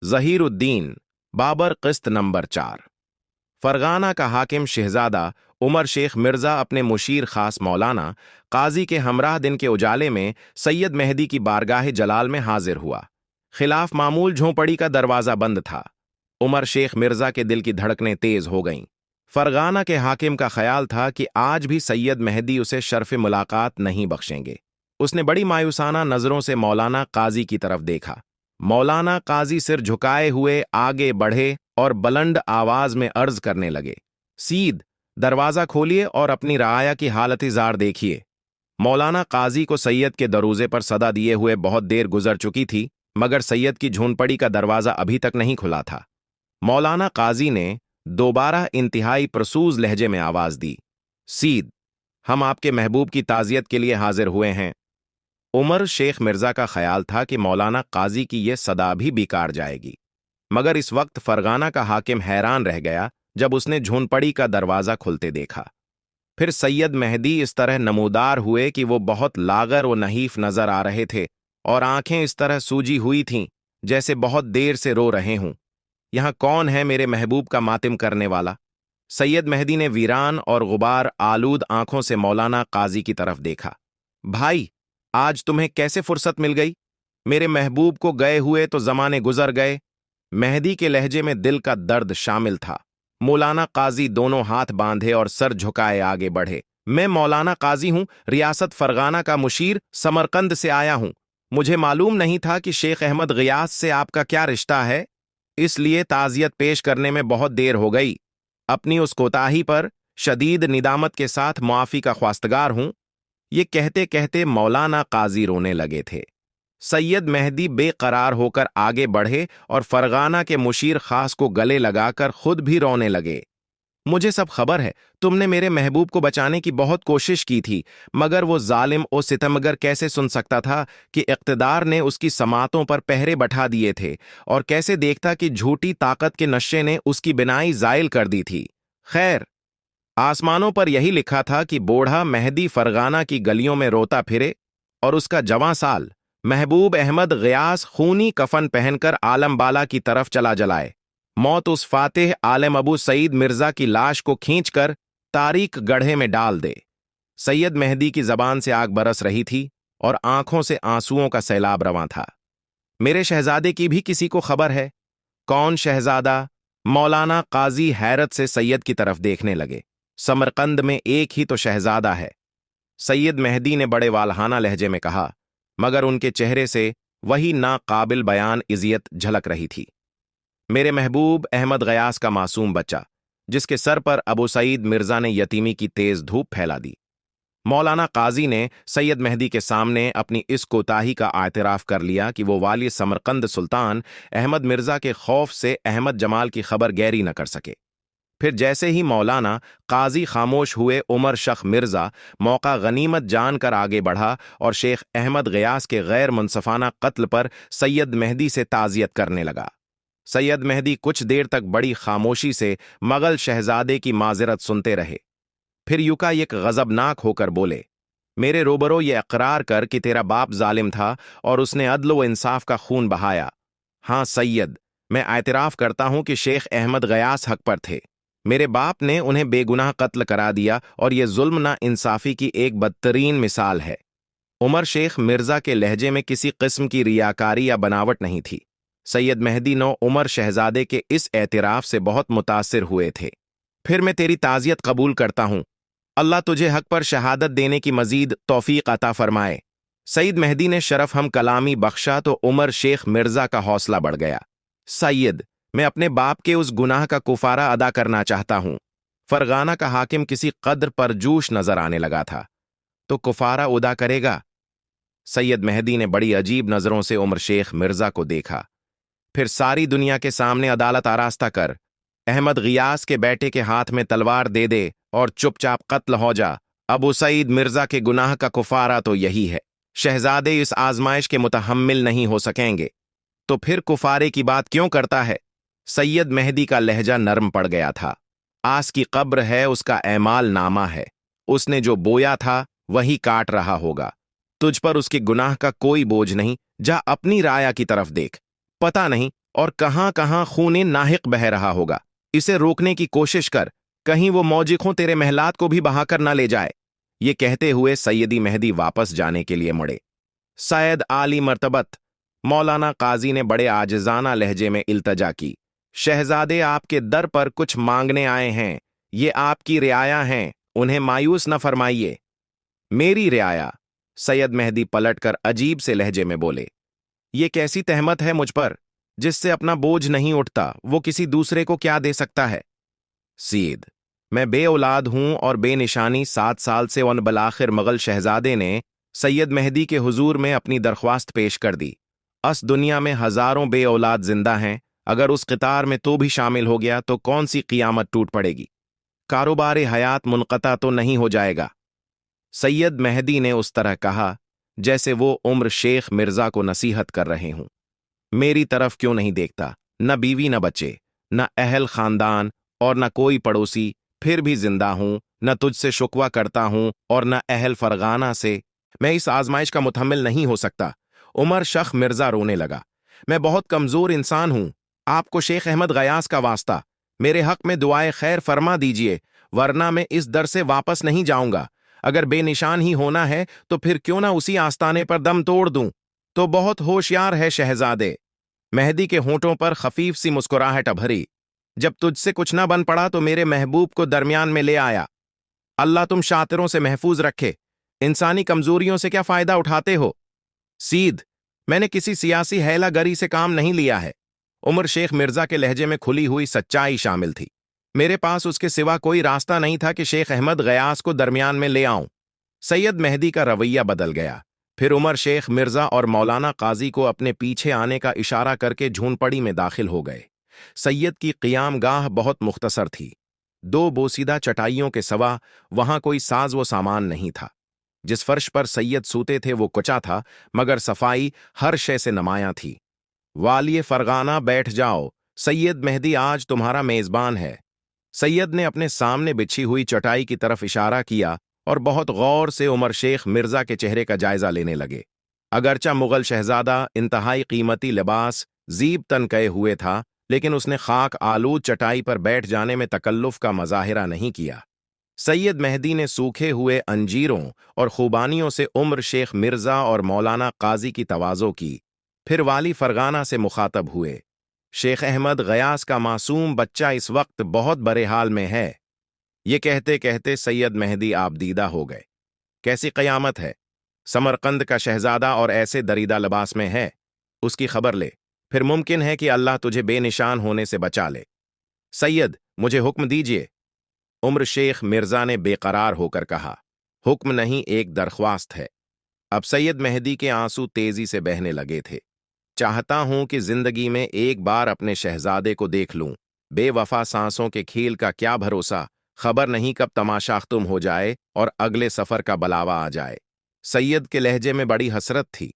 ज़हीरुद्दीन बाबर किस्त number 4। Fergana का हाकिम शहजादा उमर शेख मिर्ज़ा अपने मुशीर खास मौलाना काजी के हमराह दिन के उजाले में सैयद मेहदी की बारगाह जलाल में हाजिर हुआ। खिलाफ मामूल झोंपड़ी का दरवाज़ा बंद था। उमर शेख मिर्ज़ा के दिल की धड़कनें तेज हो गईं। फरगाना के हाकिम का ख्याल था कि आज भी सैयद मेहदी उसे शर्फ मुलाकात नहीं बख्शेंगे। उसने बड़ी मायूसाना नज़रों से मौलाना काजी की तरफ देखा। मौलाना काजी सिर झुकाए हुए आगे बढ़े और बुलंद आवाज में अर्ज करने लगे, सीद, दरवाज़ा खोलिए और अपनी राया की हालत जार देखिए। मौलाना काजी को सैयद के दरूजे पर सदा दिए हुए बहुत देर गुजर चुकी थी, मगर सैयद की झोंपड़ी का दरवाज़ा अभी तक नहीं खुला था। मौलाना काजी ने दोबारा इंतहाई प्रसूज लहजे में आवाज दी, सीद, हम आपके महबूब की ताज़ियत के लिए हाजिर हुए हैं। उमर शेख मिर्ज़ा का ख्याल था कि मौलाना काजी की यह सदा भी बेकार जाएगी, मगर इस वक्त फरगाना का हाकिम हैरान रह गया जब उसने झोंपड़ी का दरवाज़ा खुलते देखा। फिर सैयद मेहदी इस तरह नमूदार हुए कि वो बहुत लागर व नहीफ नजर आ रहे थे और आंखें इस तरह सूजी हुई थीं जैसे बहुत देर से रो रहे हों। यहाँ कौन है मेरे महबूब का मातिम करने वाला? सैयद मेहदी ने वीरान और गुबार आलूद आंखों से मौलाना काजी की तरफ देखा। भाई, आज तुम्हें कैसे फुर्सत मिल गई? मेरे महबूब को गए हुए तो जमाने गुजर गए। मेहदी के लहजे में दिल का दर्द शामिल था। मौलाना काजी दोनों हाथ बांधे और सर झुकाए आगे बढ़े। मैं मौलाना काजी हूं, रियासत फरगाना का मुशीर, समरकंद से आया हूं। मुझे मालूम नहीं था कि शेख अहमद गियास से आपका क्या रिश्ता है, इसलिए ताज़ियत पेश करने में बहुत देर हो गई। अपनी उस कोताही पर शदीद निदामत के साथ मुआफ़ी का ख्वास्तगार हूं। ये कहते कहते मौलाना काजी रोने लगे थे। सैयद मेहदी बेकरार होकर आगे बढ़े और फरगाना के मुशीर खास को गले लगाकर खुद भी रोने लगे। मुझे सब खबर है, तुमने मेरे महबूब को बचाने की बहुत कोशिश की थी, मगर वो जालिम और सितमगर कैसे सुन सकता था कि इक़्तिदार ने उसकी समातों पर पहरे बैठा दिए थे, और कैसे देखता कि झूठी ताकत के नशे ने उसकी बिनाई ज़ाइल कर दी थी। खैर, आसमानों पर यही लिखा था कि बूढ़ा मेहदी फरगाना की गलियों में रोता फिरे और उसका जवां साल महबूब अहमद गियास खूनी कफन पहनकर आलमबाला की तरफ चला जलाए। मौत उस फातेह आलम अबू सईद मिर्जा की लाश को खींचकर तारीक गड्ढे में डाल दे। सैयद मेहदी की जबान से आग बरस रही थी और आंखों से आंसुओं का सैलाब रवां था। मेरे शहजादे की भी किसी को खबर है? कौन शहजादा? मौलाना काजी हैरत से सैयद की तरफ देखने लगे। समरकंद में एक ही तो शहजादा है, सैयद मेहदी ने बड़े वालहाना लहजे में कहा, मगर उनके चेहरे से वही नाकाबिल बयान इज़्ज़त झलक रही थी। मेरे महबूब अहमद गियास का मासूम बच्चा, जिसके सर पर अबू सईद मिर्जा ने यतीमी की तेज धूप फैला दी। मौलाना काजी ने सैयद मेहदी के सामने अपनी इस कोताही का आतराफ कर लिया कि वो वाली समरकंद सुल्तान अहमद मिर्जा के खौफ से अहमद जमाल की खबर गैरी न कर सके। फिर जैसे ही मौलाना काजी खामोश हुए, उमर शख मिर्जा मौका गनीमत जानकर आगे बढ़ा और शेख अहमद गियास के गैर मुनसफाना कत्ल पर सैयद मेहदी से ताज़ियत करने लगा। सैयद मेहदी कुछ देर तक बड़ी खामोशी से मगल शहजादे की माजरत सुनते रहे। फिर युकायिक गजबनाक होकर बोले, मेरे रोबरो ये इकरार कर कि तेरा बाप जालिम था और उसने अदल व इंसाफ का खून बहाया। हाँ सैयद, मैं एतराफ़ करता हूं कि शेख अहमद गियास हक पर थे। मेरे बाप ने उन्हें बेगुनाह कत्ल करा दिया और यह जुल्म ना इंसाफी की एक बदतरीन मिसाल है। उमर शेख मिर्जा के लहजे में किसी किस्म की रियाकारी या बनावट नहीं थी। सैयद मेहदी नो उमर शहजादे के इस एतराफ़ से बहुत मुतासिर हुए थे। फिर मैं तेरी ताज़ियत कबूल करता हूं। अल्लाह तुझे हक पर शहादत देने की मजीद तौफीक अता फरमाए। सईद मेहदी ने शरफ हम कलामी बख्शा तो उमर शेख मिर्जा का हौसला बढ़ गया। सैयद, मैं अपने बाप के उस गुनाह का कुफारा अदा करना चाहता हूं। फरगाना का हाकिम किसी कद्र पर जोश नजर आने लगा था। तो कुफारा अदा करेगा? सैयद मेहदी ने बड़ी अजीब नजरों से उमर शेख मिर्जा को देखा। फिर सारी दुनिया के सामने अदालत आरास्ता कर, अहमद गियास के बेटे के हाथ में तलवार दे दे और चुपचाप कत्ल हो जा। अबू सईद मिर्जा के गुनाह का कुफारा तो यही है। शहजादे इस आजमाइश के मुतहम्मिल नहीं हो सकेंगे। तो फिर कुफारे की बात क्यों करता है? सैयद मेहदी का लहजा नरम पड़ गया था। आस की कब्र है, उसका ऐमाल नामा है। उसने जो बोया था वही काट रहा होगा। तुझ पर उसके गुनाह का कोई बोझ नहीं। जा अपनी राया की तरफ देख। पता नहीं और कहां कहां खून नाहिक बह रहा होगा। इसे रोकने की कोशिश कर, कहीं वो मौजिकों तेरे महलात को भी बहाकर न ले जाए। ये कहते हुए सैयदी मेहदी वापस जाने के लिए मुड़े। सैयद आली मर्तबत, मौलाना काजी ने बड़े आजिजाना लहजे में इल्तजा की, शहजादे आपके दर पर कुछ मांगने आए हैं। ये आपकी रियाया हैं, उन्हें मायूस न फरमाइए। मेरी रियाया? सैयद मेहदी पलटकर अजीब से लहजे में बोले, ये कैसी तहमत है मुझ पर? जिससे अपना बोझ नहीं उठता वो किसी दूसरे को क्या दे सकता है? सीद, मैं बे औलाद हूं और बेनिशानी 7 साल से उन बलाखिर मुगल शहजादे ने सैयद मेहदी के हुजूर में अपनी दरख्वास्त पेश कर दी। अस दुनिया में हजारों बे औलाद जिंदा हैं, अगर उस क़ितार में तो भी शामिल हो गया तो कौन सी क़ियामत टूट पड़ेगी? कारोबार हयात मुनक़ता तो नहीं हो जाएगा। सैयद मेहदी ने उस तरह कहा जैसे वो उम्र शेख मिर्जा को नसीहत कर रहे हूं। मेरी तरफ क्यों नहीं देखता? न बीवी न बच्चे, न अहल खानदान और न कोई पड़ोसी, फिर भी जिंदा हूं। न तुझसे शुक्वा करता हूं और न अहल फरगाना से। मैं इस आजमाइश का मुतहम्मिल नहीं हो सकता। उमर शख मिर्जा रोने लगा। मैं बहुत कमजोर इंसान हूं। आपको शेख अहमद गयास का वास्ता, मेरे हक में दुआए खैर फरमा दीजिए, वरना मैं इस दर से वापस नहीं जाऊंगा। अगर बेनिशान ही होना है तो फिर क्यों ना उसी आस्ताने पर दम तोड़ दूं। तो बहुत होशियार है शहजादे। मेहदी के होंठों पर खफीफ सी मुस्कुराहट अभरी। जब तुझसे कुछ ना बन पड़ा तो मेरे महबूब को दरमियान में ले आया। अल्लाह तुम शातिरों से महफूज रखे। इंसानी कमजोरियों से क्या फायदा उठाते हो? सीध, मैंने किसी सियासी हैलागरी से काम नहीं लिया है। उमर शेख मिर्जा के लहजे में खुली हुई सच्चाई शामिल थी। मेरे पास उसके सिवा कोई रास्ता नहीं था कि शेख अहमद गयास को दरमियान में ले आऊं। सैयद मेहदी का रवैया बदल गया। फिर उमर शेख मिर्जा और मौलाना काजी को अपने पीछे आने का इशारा करके झूनपड़ी में दाखिल हो गए। सैयद की क़ियामगाह बहुत मुख्तसर थी। 2 बोसीदा चटाइयों के सिवा वहां कोई साज व सामान नहीं था। जिस फर्श पर सैयद सूते थे वो कुचा था, मगर सफाई हर शय से नमायां थी। वालिए फरगाना बैठ जाओ, सैयद मेहदी आज तुम्हारा मेजबान है। सैयद ने अपने सामने बिछी हुई चटाई की तरफ इशारा किया और बहुत गौर से उमर शेख मिर्जा के चेहरे का जायजा लेने लगे। अगरचा मुगल शहजादा इंतहाई कीमती लिबास जीब तन कए हुए था, लेकिन उसने खाक आलूद चटाई पर बैठ जाने में तकल्लुफ का मजाहिरा नहीं किया। सैयद मेहदी ने सूखे हुए अंजीरों और खुबानियों से उम्र शेख मिर्जा और मौलाना काजी की तवाज़ो की। फिर वाली फरगाना से मुखातब हुए, शेख अहमद गयास का मासूम बच्चा इस वक्त बहुत बड़े हाल में है। ये कहते कहते सैयद मेहदी आबदीदा हो गए। कैसी क़यामत है? समरकंद का शहजादा और ऐसे दरीदा लिबास में है। उसकी खबर ले, फिर मुमकिन है कि अल्लाह तुझे बेनिशान होने से बचा ले। सैयद, मुझे हुक्म दीजिए। उम्र शेख मिर्जा ने बेकरार होकर कहा, हुक्म नहीं, एक दरख्वास्त है। अब सैयद मेहदी के आंसू तेजी से बहने लगे थे। चाहता हूं कि जिंदगी में एक बार अपने शहजादे को देख लूं। बेवफा सांसों के खेल का क्या भरोसा, खबर नहीं कब तमाशा खत्म हो जाए और अगले सफर का बलावा आ जाए। सैयद के लहजे में बड़ी हसरत थी।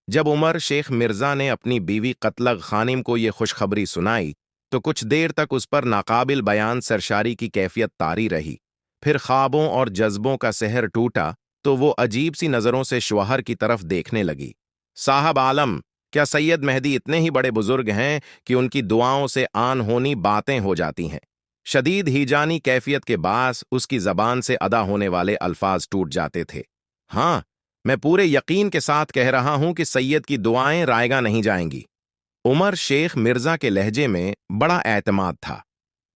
जब उमर शेख मिर्जा ने अपनी बीवी कतलग खानिम को ये खुशखबरी सुनाई तो कुछ देर तक उस पर नाकाबिल बयान सरशारी की कैफियत तारी रही। फिर ख्वाबों और जज्बों का सहर टूटा तो वो अजीब सी नजरों से शौहर की तरफ देखने लगी। साहब आलम, क्या सैयद मेहदी इतने ही बड़े बुजुर्ग हैं कि उनकी दुआओं से आन होनी बातें हो जाती हैं? शदीद हीजानी कैफियत के बास उसकी जबान से अदा होने वाले अल्फाज टूट जाते थे। हाँ, मैं पूरे यकीन के साथ कह रहा हूं कि सैयद की दुआएं रायगा नहीं जाएंगी। उमर शेख मिर्जा के लहजे में बड़ा एतमाद था।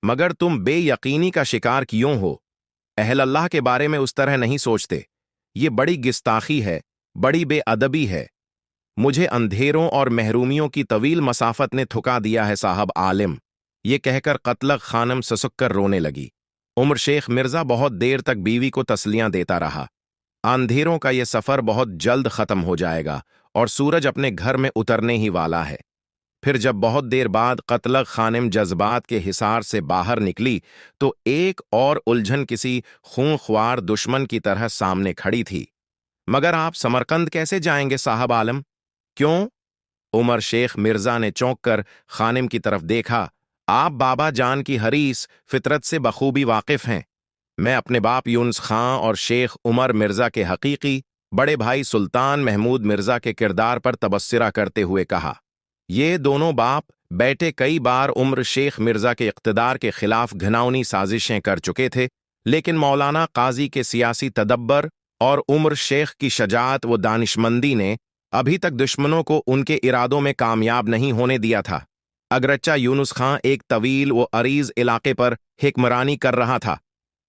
मगर तुम बेयकीनी का शिकार क्यों हो? अहल अल्लाह के बारे में उस तरह नहीं सोचते। ये बड़ी गिस्ताखी है, बड़ी बेअदबी है। मुझे अंधेरों और महरूमियों की तवील मसाफत ने थुका दिया है साहब आलिम। ये कहकर कतलग खानम ससुक कर रोने लगी। उमर शेख मिर्जा बहुत देर तक बीवी को तसलियां देता रहा। अंधेरों का ये सफर बहुत जल्द खत्म हो जाएगा और सूरज अपने घर में उतरने ही वाला है। फिर जब बहुत देर बाद कतलग खानिम जज्बात के हिसार से बाहर निकली तो एक और उलझन किसी खूंख्वार दुश्मन की तरह सामने खड़ी थी। मगर आप समरकंद कैसे जाएंगे साहब आलम? क्यों? उमर शेख मिर्जा ने चौंक कर खानिम की तरफ देखा। आप बाबा जान की हरीस फितरत से बखूबी वाकिफ हैं। मैं अपने बाप यूनुस खां और शेख उमर मिर्जा के हकीकी बड़े भाई सुल्तान महमूद मिर्जा के किरदार पर तबस्सुरा करते हुए कहा, ये दोनों बाप بیٹے کئی بار عمر شیخ مرزا کے اقتدار کے خلاف گھناؤنی سازشیں کر چکے تھے، لیکن مولانا قاضی کے سیاسی تدبر اور عمر شیخ کی شجاعت و دانشمندی نے ابھی تک دشمنوں کو ان کے ارادوں میں کامیاب نہیں ہونے دیا تھا۔ اگرچہ یونس خان ایک طویل و عریض علاقے پر حکمرانی کر رہا تھا،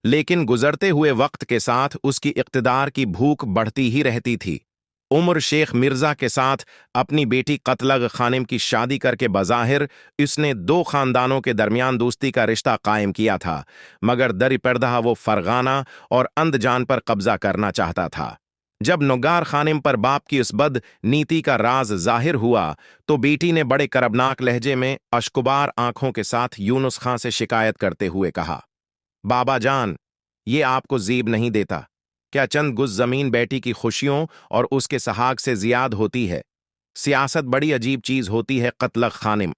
لیکن گزرتے ہوئے وقت کے ساتھ اس کی اقتدار کی بھوک بڑھتی ہی رہتی تھی۔ عمر شیخ مرزا کے ساتھ اپنی بیٹی قتلغ خانم کی شادی کر کے بظاہر اس نے دو خاندانوں کے درمیان دوستی کا رشتہ قائم کیا تھا، مگر در پردہ وہ فرغانہ اور اندجان پر قبضہ کرنا چاہتا تھا۔ جب نگار خانم پر باپ کی اس بد نیتی کا راز ظاہر ہوا تو بیٹی نے بڑے کربناک لہجے میں اشکبار آنکھوں کے ساتھ یونس خان سے شکایت کرتے ہوئے کہا، بابا جان، یہ آپ کو زیب نہیں دیتا؟ کیا چند گز زمین بیٹی کی خوشیوں اور اس کے سہاگ سے زیاد ہوتی ہے؟ سیاست بڑی عجیب چیز ہوتی ہے قتلغ خانم۔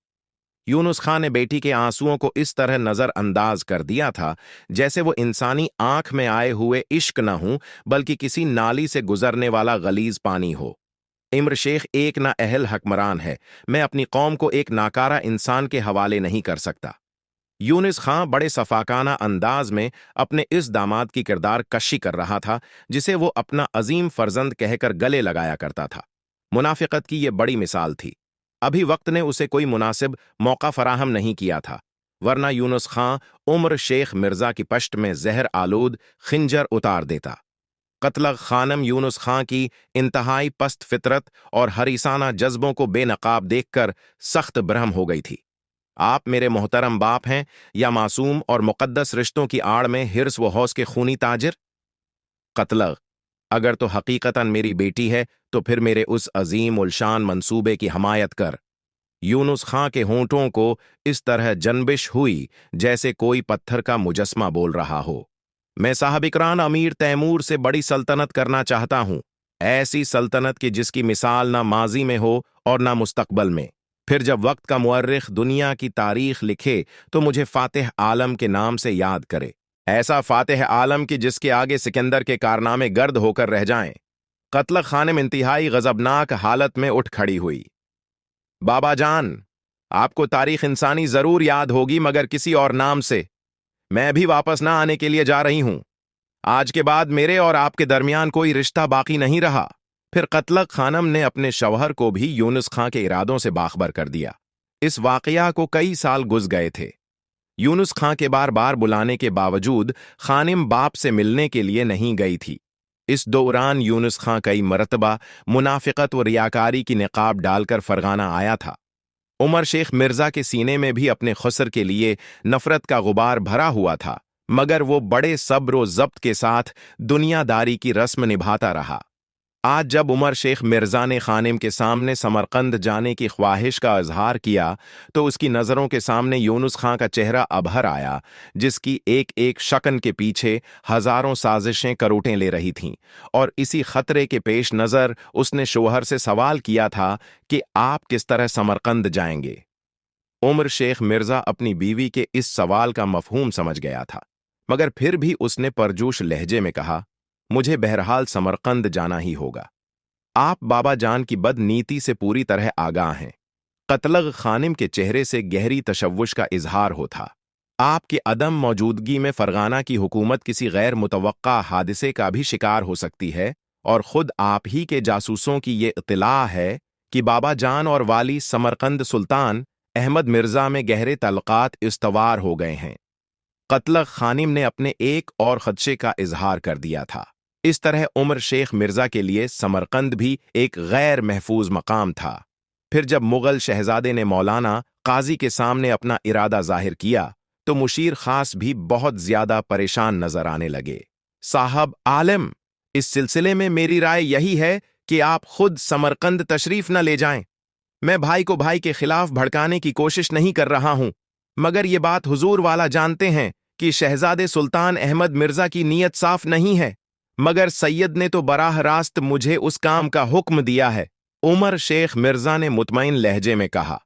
یونس خان نے بیٹی کے آنسوؤں کو اس طرح نظر انداز کر دیا تھا جیسے وہ انسانی آنکھ میں آئے ہوئے عشق نہ ہوں بلکہ کسی نالی سے گزرنے والا غلیظ پانی ہو۔ عمر شیخ ایک نا اہل حکمران ہے، میں اپنی قوم کو ایک ناکارہ انسان کے حوالے نہیں کر سکتا۔ یونس خان بڑے صفاقانہ انداز میں اپنے اس داماد کی کردار کشی کر رہا تھا جسے وہ اپنا عظیم فرزند کہہ کر گلے لگایا کرتا تھا۔ منافقت کی یہ بڑی مثال تھی۔ ابھی وقت نے اسے کوئی مناسب موقع فراہم نہیں کیا تھا، ورنہ یونس خان عمر شیخ مرزا کی پشت میں زہر آلود خنجر اتار دیتا۔ قتلغ خانم یونس خان کی انتہائی پست فطرت اور حریصانہ جذبوں کو بے نقاب دیکھ کر سخت برہم ہو گئی تھی۔ آپ میرے محترم باپ ہیں یا معصوم اور مقدس رشتوں کی آڑ میں حرص و حوث کے خونی تاجر؟ قتلغ، اگر تو حقیقتاً میری بیٹی ہے تو پھر میرے اس عظیم الشان منصوبے کی حمایت کر۔ یونس خان کے ہونٹوں کو اس طرح جنبش ہوئی جیسے کوئی پتھر کا مجسمہ بول رہا ہو۔ میں صاحب اکران امیر تیمور سے بڑی سلطنت کرنا چاہتا ہوں، ایسی سلطنت کی جس کی مثال نہ ماضی میں ہو اور نہ مستقبل میں۔ پھر جب وقت کا مورخ دنیا کی تاریخ لکھے تو مجھے فاتح عالم کے نام سے یاد کرے، ایسا فاتح عالم کی جس کے آگے سکندر کے کارنامے گرد ہو کر رہ جائیں۔ قتلغ خانم انتہائی غضبناک حالت میں اٹھ کھڑی ہوئی۔ بابا جان، آپ کو تاریخ انسانی ضرور یاد ہوگی مگر کسی اور نام سے۔ میں بھی واپس نہ آنے کے لیے جا رہی ہوں۔ آج کے بعد میرے اور آپ کے درمیان کوئی رشتہ باقی نہیں رہا۔ پھر قتلغ خانم نے اپنے شوہر کو بھی یونس خان کے ارادوں سے باخبر کر دیا۔ اس واقعہ کو کئی سال گز گئے تھے۔ یونس خان کے بار بار بلانے کے باوجود خانم باپ سے ملنے کے لیے نہیں گئی تھی۔ اس دوران یونس خان کئی مرتبہ منافقت و ریاکاری کی نقاب ڈال کر فرغانہ آیا تھا۔ عمر شیخ مرزا کے سینے میں بھی اپنے خسر کے لیے نفرت کا غبار بھرا ہوا تھا، مگر وہ بڑے صبر و ضبط کے ساتھ دنیا داری کی رسم نبھاتا رہا۔ آج جب عمر شیخ مرزا نے خانم کے سامنے سمرقند جانے کی خواہش کا اظہار کیا تو اس کی نظروں کے سامنے یونس خان کا چہرہ ابھر آیا، جس کی ایک ایک شکن کے پیچھے ہزاروں سازشیں کروٹیں لے رہی تھیں، اور اسی خطرے کے پیش نظر اس نے شوہر سے سوال کیا تھا کہ آپ کس طرح سمرقند جائیں گے۔ عمر شیخ مرزا اپنی بیوی کے اس سوال کا مفہوم سمجھ گیا تھا، مگر پھر بھی اس نے پرجوش لہجے میں کہا، مجھے بہرحال سمرقند جانا ہی ہوگا۔ آپ بابا جان کی بد نیتی سے پوری طرح آگاہ ہیں۔ قتلغ خانم کے چہرے سے گہری تشوش کا اظہار ہوتا۔ آپ کی عدم موجودگی میں فرغانہ کی حکومت کسی غیر متوقع حادثے کا بھی شکار ہو سکتی ہے، اور خود آپ ہی کے جاسوسوں کی یہ اطلاع ہے کہ بابا جان اور والی سمرقند سلطان احمد مرزا میں گہرے تعلقات استوار ہو گئے ہیں۔ قتلغ خانم نے اپنے ایک اور خدشے کا اظہار کر دیا تھا۔ اس طرح عمر شیخ مرزا کے لیے سمرقند بھی ایک غیر محفوظ مقام تھا۔ پھر جب مغل شہزادے نے مولانا قاضی کے سامنے اپنا ارادہ ظاہر کیا تو مشیر خاص بھی بہت زیادہ پریشان نظر آنے لگے۔ صاحب عالم، اس سلسلے میں میری رائے یہی ہے کہ آپ خود سمرقند تشریف نہ لے جائیں۔ میں بھائی کو بھائی کے خلاف بھڑکانے کی کوشش نہیں کر رہا ہوں، مگر یہ بات حضور والا جانتے ہیں کہ شہزادے سلطان احمد مرزا کی نیت صاف نہیں ہے، مگر سید نے تو براہ راست مجھے اس کام کا حکم دیا ہے۔ عمر شیخ مرزا نے مطمئن لہجے میں کہا،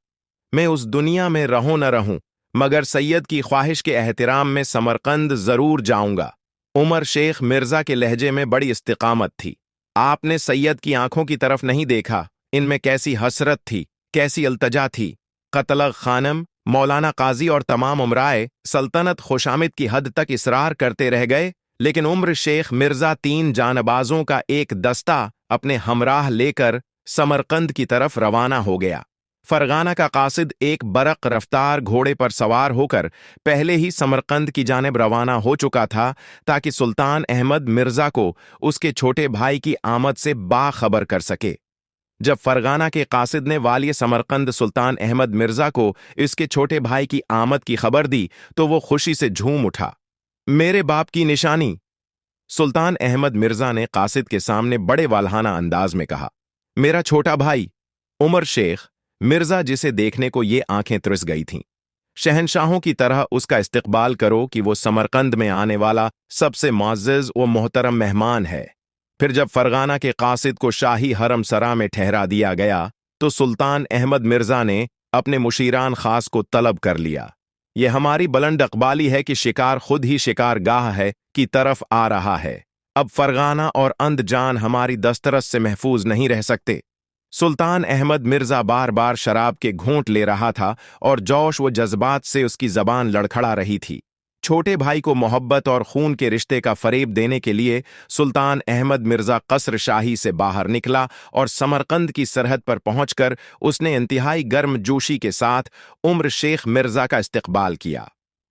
میں اس دنیا میں رہوں نہ رہوں مگر سید کی خواہش کے احترام میں سمرقند ضرور جاؤں گا۔ عمر شیخ مرزا کے لہجے میں بڑی استقامت تھی۔ آپ نے سید کی آنکھوں کی طرف نہیں دیکھا، ان میں کیسی حسرت تھی، کیسی التجا تھی۔ कतलग खानम, मौलाना काजी और तमाम उमराए सल्तनत खुशामिद की हद तक इसरार करते रह गए, लेकिन उम्र शेख मिर्जा 3 जानबाजों का एक दस्ता अपने हमराह लेकर समरकंद की तरफ रवाना हो गया। फरगाना का कासिद एक बरक रफ्तार घोड़े पर सवार होकर पहले ही समरकंद की जानिब रवाना हो चुका था, ताकि सुल्तान अहमद मिर्जा को उसके छोटे भाई की आमद से बाखबर कर सके। जब फरगाना के कासिद ने वाली समरकंद सुल्तान अहमद मिर्जा को इसके छोटे भाई की आमद की खबर दी, तो वो खुशी से झूम उठा। मेरे बाप की निशानी, सुल्तान अहमद मिर्जा ने कासिद के सामने बड़े वालहाना अंदाज में कहा। मेरा छोटा भाई उमर शेख मिर्जा, जिसे देखने को ये आंखें तरिस गई थीं। शहनशाहों की तरह उसका इस्तकबाल करो कि वो समरकंद में आने वाला सबसे मुअज़्ज़ज़ व मोहतरम मेहमान है। फिर जब फरगाना के कासिद को शाही हरम सरा में ठहरा दिया गया, तो सुल्तान अहमद मिर्जा ने अपने मुशीरान खास को तलब कर लिया। ये हमारी बुलंद अकबाली है कि शिकार खुद ही शिकारगाह है की तरफ आ रहा है। अब फरगाना और अंदजान हमारी दस्तरस से महफूज नहीं रह सकते। सुल्तान अहमद मिर्जा बार बार शराब के घूंट ले रहा था और जोश व जज्बात से उसकी जबान लड़खड़ा रही थी। छोटे भाई को मोहब्बत और खून के रिश्ते का फरेब देने के लिए सुल्तान अहमद मिर्जा कसर शाही से बाहर निकला और समरकंद की सरहद पर पहुंचकर उसने इंतहाई गर्मजोशी के साथ उम्र शेख मिर्जा का इस्तकबाल किया।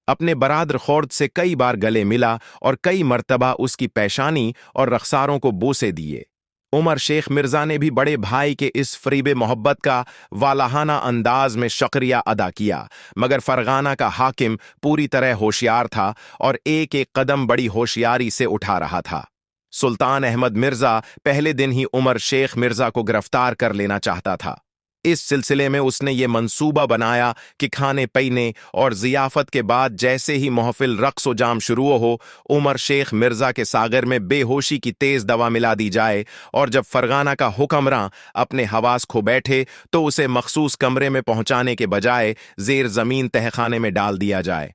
अपने बरादर खौर्द से कई बार गले मिला और कई मर्तबा उसकी पेशानी और रखसारों को बोसे दिए। उमर शेख मिर्जा ने भी बड़े भाई के इस फरीब मोहब्बत का वालाहाना अंदाज में शुक्रिया अदा किया, मगर फरगाना का हाकिम पूरी तरह होशियार था और एक एक कदम बड़ी होशियारी से उठा रहा था। सुल्तान अहमद मिर्जा पहले दिन ही उमर शेख मिर्जा को गिरफ्तार कर लेना चाहता था। इस सिलसिले में उसने ये मंसूबा बनाया कि खाने पीने और जियाफत के बाद जैसे ही महफिल रक्स व जाम शुरू हो, उमर शेख मिर्जा के सागर में बेहोशी की तेज दवा मिला दी जाए, और जब फरगाना का हुक्मरां अपने हवास खो बैठे तो उसे मखसूस कमरे में पहुंचाने के बजाय जेर जमीन तहखाने में डाल दिया जाए।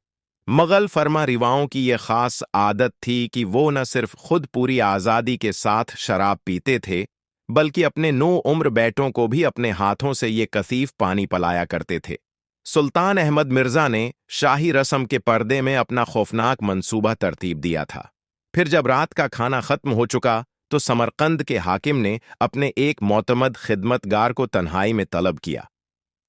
मुगल फरमा रिवाओं की यह खास आदत थी कि वो न सिर्फ खुद पूरी आज़ादी के साथ शराब पीते थे, बल्कि अपने 9 उम्र बेटों को भी अपने हाथों से ये कसीफ पानी पिलाया करते थे। सुल्तान अहमद मिर्जा ने शाही रस्म के पर्दे में अपना खौफनाक मंसूबा तरतीब दिया था। फिर जब रात का खाना खत्म हो चुका, तो समरकंद के हाकिम ने अपने एक मोतमद खिदमतगार को तन्हाई में तलब किया।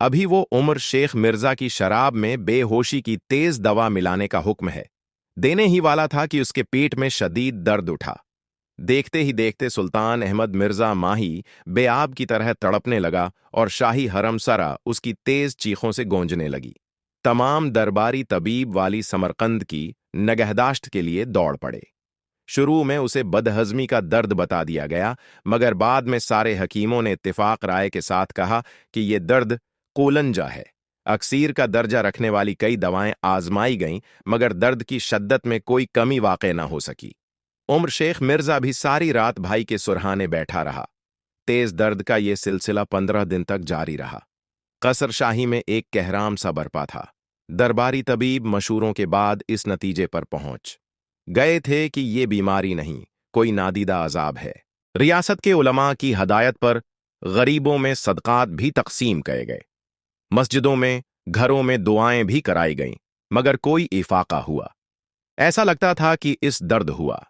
अभी वो उमर शेख मिर्जा की शराब में बेहोशी की तेज दवा मिलाने का हुक्म है देने ही वाला था कि उसके पेट में शदीद दर्द उठा। देखते ही देखते सुल्तान अहमद मिर्जा माही बेआब की तरह तड़पने लगा और शाही हरम सरा उसकी तेज चीखों से गूंजने लगी। तमाम दरबारी तबीब वाली समरकंद की नगहदाश्त के लिए दौड़ पड़े। शुरू में उसे बदहजमी का दर्द बता दिया गया, मगर बाद में सारे हकीमों ने इत्तेफाक राय के साथ कहा कि यह दर्द कोलंजा है। अक्सीर का दर्जा रखने वाली कई दवाएं आजमाई गईं, मगर दर्द की शद्दत में कोई कमी वाक़ई न हो सकी। उमर शेख मिर्जा भी सारी रात भाई के सुरहाने बैठा रहा। तेज दर्द का ये सिलसिला 15 दिन तक जारी रहा। कसर शाही में एक कहराम सा बरपा था। दरबारी तबीब मशूरों के बाद इस नतीजे पर पहुंच गए थे कि ये बीमारी नहीं, कोई नादीदा अजाब है। रियासत के उलमा की हदायत पर गरीबों में सदकात भी तकसीम किए गए। मस्जिदों में, घरों में दुआएं भी कराई गईं, मगर कोई इफाका हुआ। ऐसा लगता था कि इस दर्द हुआ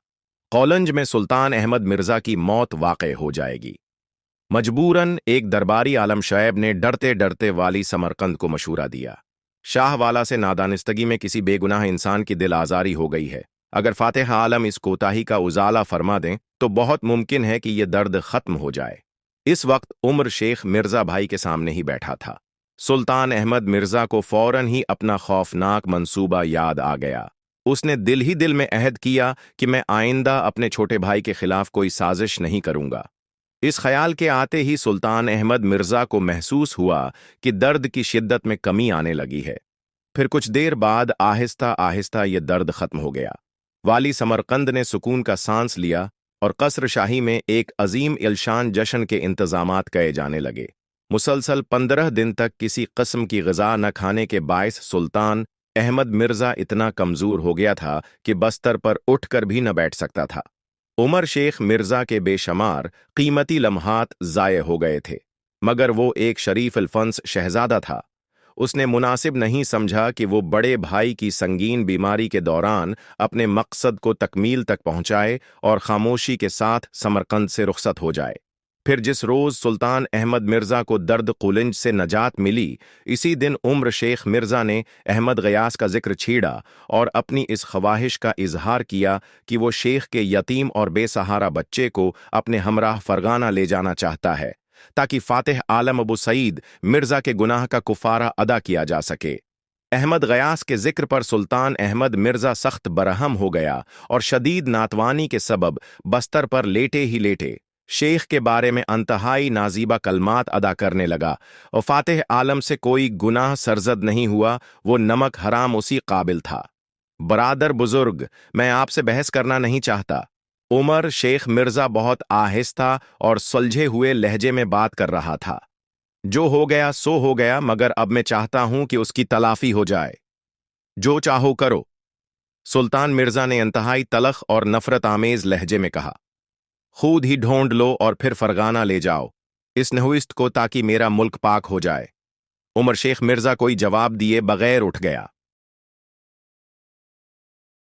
कौलंज में सुल्तान अहमद मिर्जा की मौत वाक़ई हो जाएगी। मजबूरन एक दरबारी आलम शैब ने डरते डरते वाली समरकंद को मशूरा दिया। शाह वाला से नादानिस्तगी में किसी बेगुनाह इंसान की दिल आज़ारी हो गई है। अगर फातिह आलम इस कोताही का उजाला फरमा दें तो बहुत मुमकिन है कि यह दर्द खत्म हो जाए। इस वक्त उमर शेख मिर्जा भाई के सामने ही बैठा था। सुल्तान अहमद मिर्जा को फौरन ही अपना खौफनाक मंसूबा याद आ गया। उसने दिल ही दिल में अहद किया कि मैं आइंदा अपने छोटे भाई के खिलाफ कोई साजिश नहीं करूंगा। इस ख्याल के आते ही सुल्तान अहमद मिर्जा को महसूस हुआ कि दर्द की शिद्दत में कमी आने लगी है। फिर कुछ देर बाद आहिस्ता आहिस्ता ये दर्द खत्म हो गया। वाली समरकंद ने सुकून का सांस लिया और कसर शाही में एक अजीम इल्शान जश्न के इंतजामात किए जाने लगे। मुसलसल 15 दिन तक किसी किस्म की ग़िज़ा न खाने के बायस सुल्तान अहमद मिर्जा इतना कमजोर हो गया था कि बस्तर पर उठकर भी न बैठ सकता था। उमर शेख मिर्जा के बेशुमार कीमती लम्हात ज़ाये हो गए थे, मगर वो एक शरीफ अल्फंस शहजादा था। उसने मुनासिब नहीं समझा कि वो बड़े भाई की संगीन बीमारी के दौरान अपने मकसद को तकमील तक पहुंचाए और खामोशी के साथ समरकंद से रुखसत हो जाए। फिर जिस रोज़ सुल्तान अहमद मिर्ज़ा को दर्द कुलिंज से नजात मिली, इसी दिन उम्र शेख मिर्ज़ा ने अहमद गयास का जिक्र छीड़ा और अपनी इस ख्वाहिश का इजहार किया कि वो शेख के यतीम और बेसहारा बच्चे को अपने हमराह फरगाना ले जाना चाहता है, ताकि फातिह आलम अबू सईद मिर्ज़ा के गुनाह का कुफारा अदा किया जा सके। अहमद गयास के जिक्र पर सुल्तान अहमद मिर्ज़ा सख्त बरहम हो गया और शदीद नातवानी के सबब बस्तर पर लेटे ही लेटे शेख के बारे में अंतहाई नाजीबा कलमात अदा करने लगा और फातिह आलम से कोई गुनाह सरजद नहीं हुआ, वो नमक हराम उसी काबिल था। बरादर बुजुर्ग, मैं आपसे बहस करना नहीं चाहता। उमर शेख मिर्ज़ा बहुत आहिस्ता और सुलझे हुए लहजे में बात कर रहा था। जो हो गया सो हो गया, मगर अब मैं चाहता हूं कि उसकी तलाफी हो जाए। जो चाहो करो, सुल्तान मिर्ज़ा ने इंतहाई तलख और नफरत आमेज लहजे में कहा। खुद ही ढूंढ लो और फिर फरगाना ले जाओ इस नहुइस्त को, ताकि मेरा मुल्क पाक हो जाए। उमर शेख मिर्ज़ा कोई जवाब दिए बगैर उठ गया।